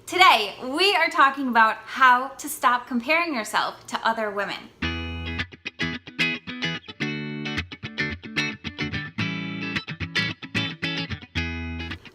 Today, we are talking about how to stop comparing yourself to other women.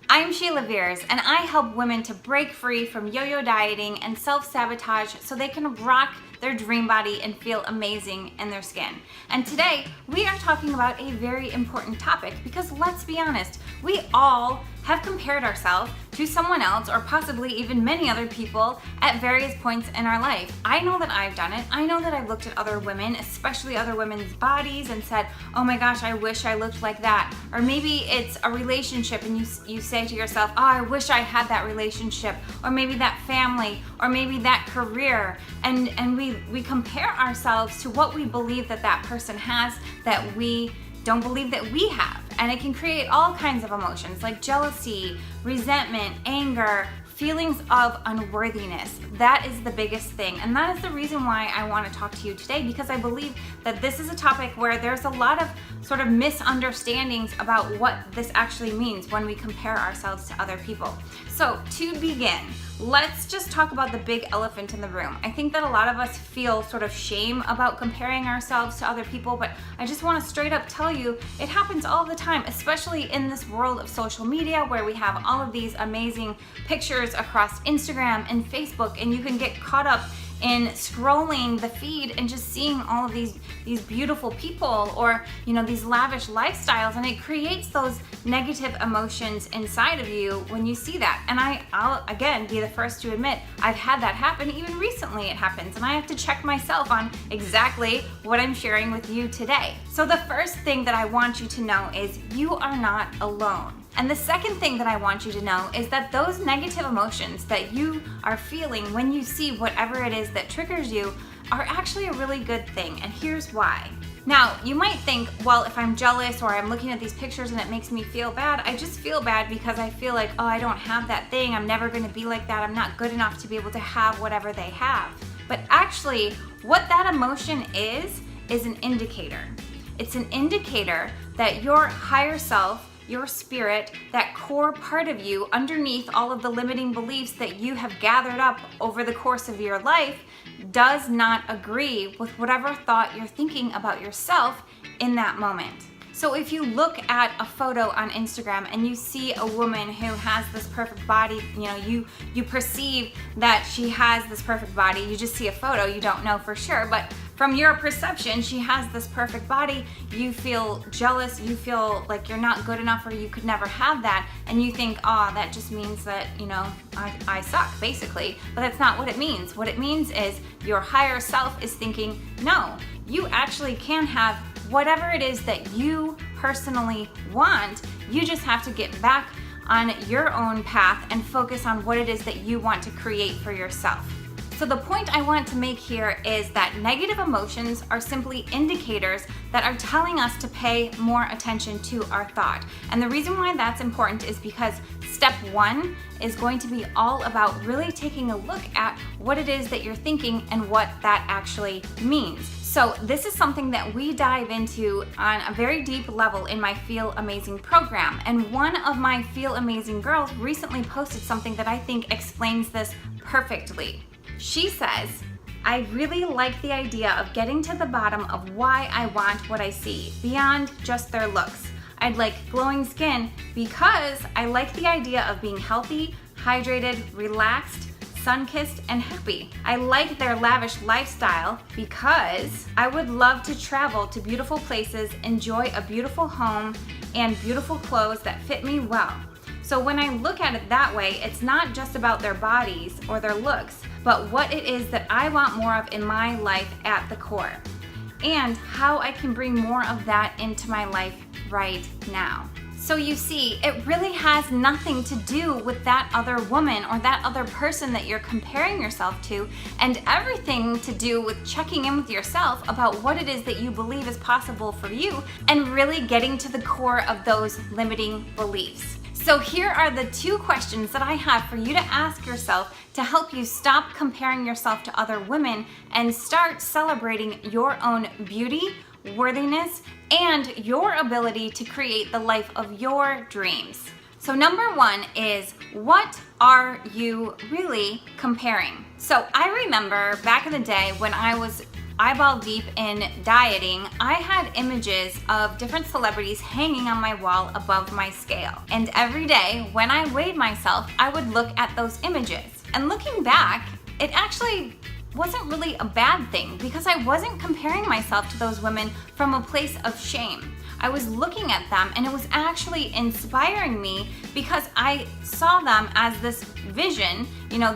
I'm Sheila Viers, and I help women to break free from yo-yo dieting and self-sabotage so they can rock their dream body and feel amazing in their skin. And today, we are talking about a very important topic because let's be honest, we all have compared ourselves to someone else or possibly even many other people at various points in our life. I know that I've done it. I know that I've looked at other women, especially other women's bodies, and said, oh my gosh, I wish I looked like that. Or maybe it's a relationship and you say to yourself, oh, I wish I had that relationship, or maybe that family, or maybe that career. And we compare ourselves to what we believe that person has that we don't believe that we have. And it can create all kinds of emotions like jealousy, resentment, anger, feelings of unworthiness. That is the biggest thing. And that is the reason why I want to talk to you today, because I believe that this is a topic where there's a lot of sort of misunderstandings about what this actually means when we compare ourselves to other people. So to begin, let's just talk about the big elephant in the room. I think that a lot of us feel sort of shame about comparing ourselves to other people, but I just want to straight up tell you it happens all the time, especially in this world of social media where we have all of these amazing pictures across Instagram and Facebook, and you can get caught up in scrolling the feed and just seeing all of these beautiful people or these lavish lifestyles, and it creates those negative emotions inside of you when you see that. And I'll again be the first to admit I've had that happen. Even recently it happens, and I have to check myself on exactly what I'm sharing with you today. So the first thing that I want you to know is you are not alone. And the second thing that I want you to know is that those negative emotions that you are feeling when you see whatever it is that triggers you are actually a really good thing, and here's why. Now, you might think, well, if I'm jealous or I'm looking at these pictures and it makes me feel bad, I just feel bad because I feel like, oh, I don't have that thing, I'm never gonna be like that, I'm not good enough to be able to have whatever they have. But actually, what that emotion is an indicator. It's an indicator that your higher self, your spirit, that core part of you underneath all of the limiting beliefs that you have gathered up over the course of your life, does not agree with whatever thought you're thinking about yourself in that moment. So if you look at a photo on Instagram and you see a woman who has this perfect body, you perceive that she has this perfect body, you just see a photo, you don't know for sure, but from your perception, she has this perfect body, you feel jealous, you feel like you're not good enough or you could never have that, and you think, oh, that just means that, I suck, basically. But that's not what it means. What it means is your higher self is thinking, no, you actually can have whatever it is that you personally want. You just have to get back on your own path and focus on what it is that you want to create for yourself. So the point I want to make here is that negative emotions are simply indicators that are telling us to pay more attention to our thought. And the reason why that's important is because step one is going to be all about really taking a look at what it is that you're thinking and what that actually means. So this is something that we dive into on a very deep level in my Feel Amazing program. And one of my Feel Amazing girls recently posted something that I think explains this perfectly. She says, I really like the idea of getting to the bottom of why I want what I see, beyond just their looks. I'd like glowing skin because I like the idea of being healthy, hydrated, relaxed, sun-kissed, and happy. I like their lavish lifestyle because I would love to travel to beautiful places, enjoy a beautiful home, and beautiful clothes that fit me well. So when I look at it that way, it's not just about their bodies or their looks, but what it is that I want more of in my life at the core, and how I can bring more of that into my life right now. So you see, it really has nothing to do with that other woman or that other person that you're comparing yourself to, and everything to do with checking in with yourself about what it is that you believe is possible for you and really getting to the core of those limiting beliefs. So here are the two questions that I have for you to ask yourself to help you stop comparing yourself to other women and start celebrating your own beauty, worthiness, and your ability to create the life of your dreams. So number one is, what are you really comparing? So I remember back in the day when I was eyeball deep in dieting, I had images of different celebrities hanging on my wall above my scale. And every day when I weighed myself, I would look at those images. And looking back, it actually wasn't really a bad thing because I wasn't comparing myself to those women from a place of shame. I was looking at them and it was actually inspiring me because I saw them as this vision,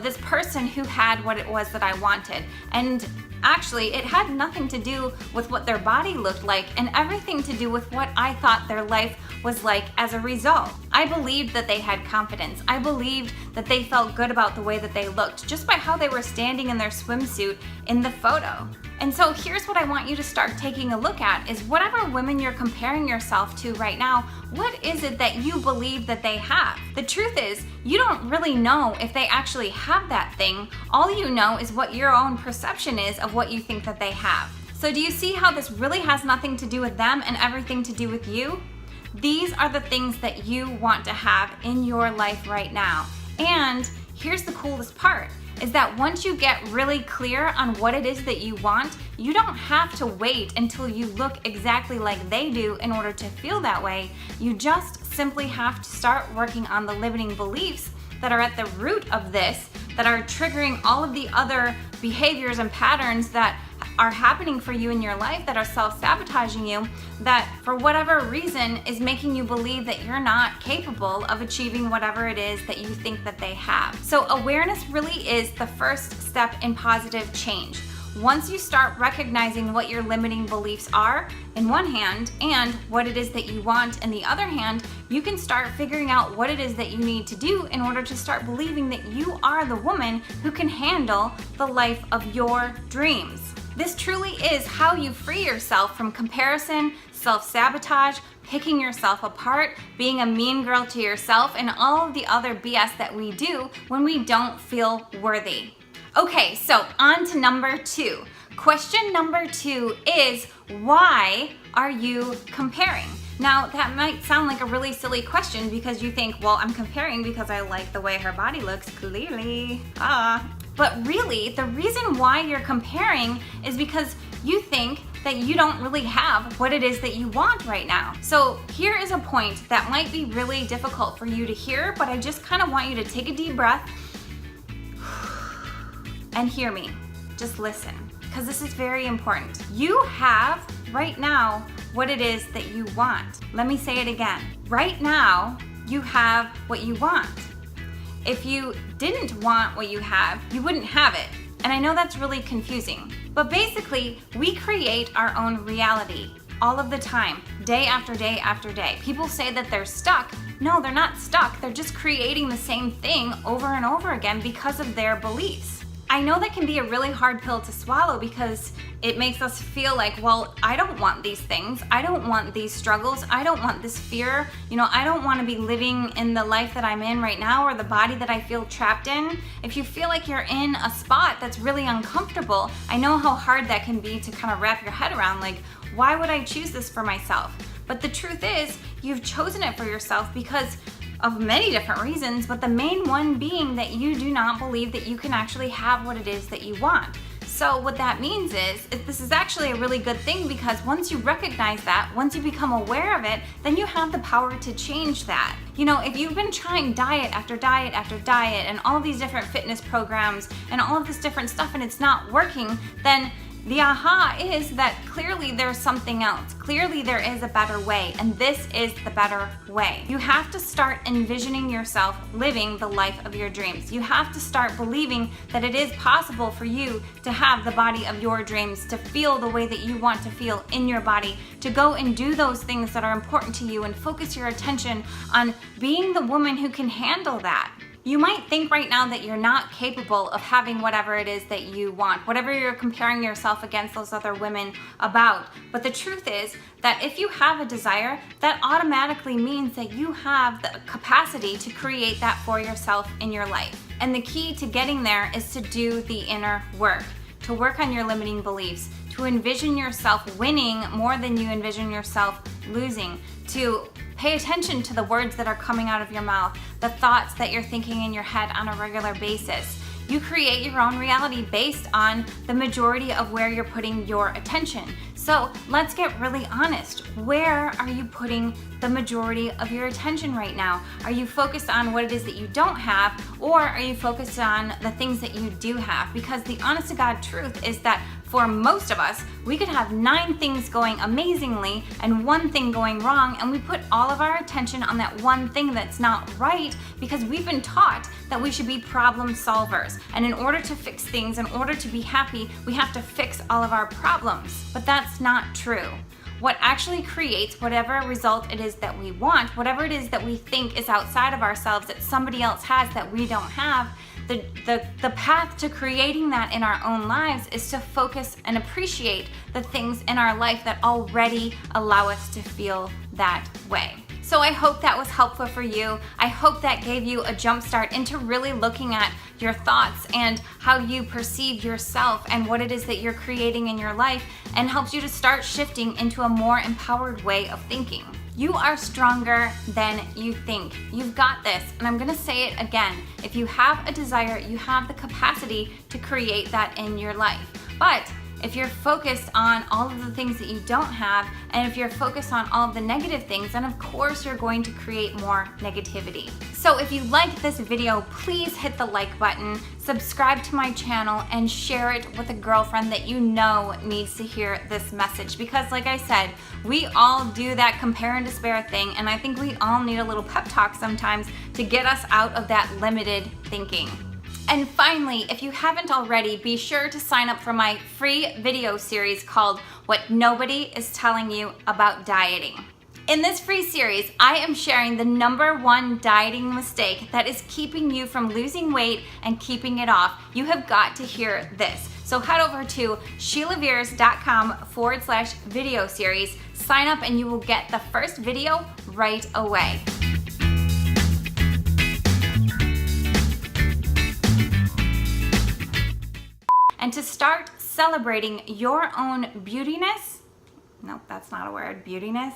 this person who had what it was that I wanted. And actually, it had nothing to do with what their body looked like and everything to do with what I thought their life was like as a result. I believed that they had confidence. I believed that they felt good about the way that they looked just by how they were standing in their swimsuit in the photo. And so here's what I want you to start taking a look at is whatever women you're comparing yourself to right now, what is it that you believe that they have? The truth is, you don't really know if they actually have that thing. All you know is what your own perception is of what you think that they have. So do you see how this really has nothing to do with them and everything to do with you? These are the things that you want to have in your life right now. And here's the coolest part, is that once you get really clear on what it is that you want, you don't have to wait until you look exactly like they do in order to feel that way. You just simply have to start working on the limiting beliefs that are at the root of this, that are triggering all of the other behaviors and patterns that are happening for you in your life, that are self-sabotaging you, that for whatever reason is making you believe that you're not capable of achieving whatever it is that you think that they have. So awareness really is the first step in positive change. Once you start recognizing what your limiting beliefs are in one hand and what it is that you want in the other hand, you can start figuring out what it is that you need to do in order to start believing that you are the woman who can handle the life of your dreams. This truly is how you free yourself from comparison, self-sabotage, picking yourself apart, being a mean girl to yourself, and all of the other BS that we do when we don't feel worthy. Okay, so on to number two. Question number two is, why are you comparing? Now, that might sound like a really silly question because you think, well, I'm comparing because I like the way her body looks, clearly. But really, the reason why you're comparing is because you think that you don't really have what it is that you want right now. So here is a point that might be really difficult for you to hear, but I just kind of want you to take a deep breath and hear me. Just listen, because this is very important. You have right now what it is that you want. Let me say it again. Right now, you have what you want. If you didn't want what you have, you wouldn't have it. And I know that's really confusing, but basically, we create our own reality all of the time, day after day after day. People say that they're stuck. No, they're not stuck. They're just creating the same thing over and over again because of their beliefs. I know that can be a really hard pill to swallow because it makes us feel like, well, I don't want these things. I don't want these struggles. I don't want this fear. I don't want to be living in the life that I'm in right now or the body that I feel trapped in. If you feel like you're in a spot that's really uncomfortable, I know how hard that can be to kind of wrap your head around, like, why would I choose this for myself? But the truth is, you've chosen it for yourself because of many different reasons, but the main one being that you do not believe that you can actually have what it is that you want. So what that means is, this is actually a really good thing because once you recognize that, once you become aware of it, then you have the power to change that. If you've been trying diet after diet after diet and all these different fitness programs and all of this different stuff and it's not working, then the aha is that clearly there's something else. Clearly there is a better way, and this is the better way. You have to start envisioning yourself living the life of your dreams. You have to start believing that it is possible for you to have the body of your dreams, to feel the way that you want to feel in your body, to go and do those things that are important to you and focus your attention on being the woman who can handle that. You might think right now that you're not capable of having whatever it is that you want, whatever you're comparing yourself against those other women about. But the truth is that if you have a desire, that automatically means that you have the capacity to create that for yourself in your life. And the key to getting there is to do the inner work, to work on your limiting beliefs, to envision yourself winning more than you envision yourself losing, to Pay attention to the words that are coming out of your mouth, the thoughts that you're thinking in your head on a regular basis. You create your own reality based on the majority of where you're putting your attention. So let's get really honest. Where are you putting the majority of your attention right now? Are you focused on what it is that you don't have, or are you focused on the things that you do have? Because the honest to God truth is that for most of us, we could have 9 things going amazingly and 1 thing going wrong, and we put all of our attention on that one thing that's not right because we've been taught that we should be problem solvers. And in order to fix things, in order to be happy, we have to fix all of our problems. But that's not true. What actually creates whatever result it is that we want, whatever it is that we think is outside of ourselves that somebody else has that we don't have, the path to creating that in our own lives is to focus and appreciate the things in our life that already allow us to feel that way. So I hope that was helpful for you. I hope that gave you a jump start into really looking at your thoughts and how you perceive yourself and what it is that you're creating in your life, and helps you to start shifting into a more empowered way of thinking. You are stronger than you think. You've got this. And I'm gonna say it again. If you have a desire, you have the capacity to create that in your life. But if you're focused on all of the things that you don't have, and if you're focused on all of the negative things, then of course you're going to create more negativity. So if you like this video, please hit the like button, subscribe to my channel, and share it with a girlfriend that you know needs to hear this message. Because like I said, we all do that compare and despair thing, and I think we all need a little pep talk sometimes to get us out of that limited thinking. And finally, if you haven't already, be sure to sign up for my free video series called What Nobody is Telling You About Dieting. In this free series, I am sharing the #1 dieting mistake that is keeping you from losing weight and keeping it off. You have got to hear this. So head over to sheilaviers.com/video series, sign up, and you will get the first video right away. And to start celebrating your own beautiness, nope, that's not a word, beautiness.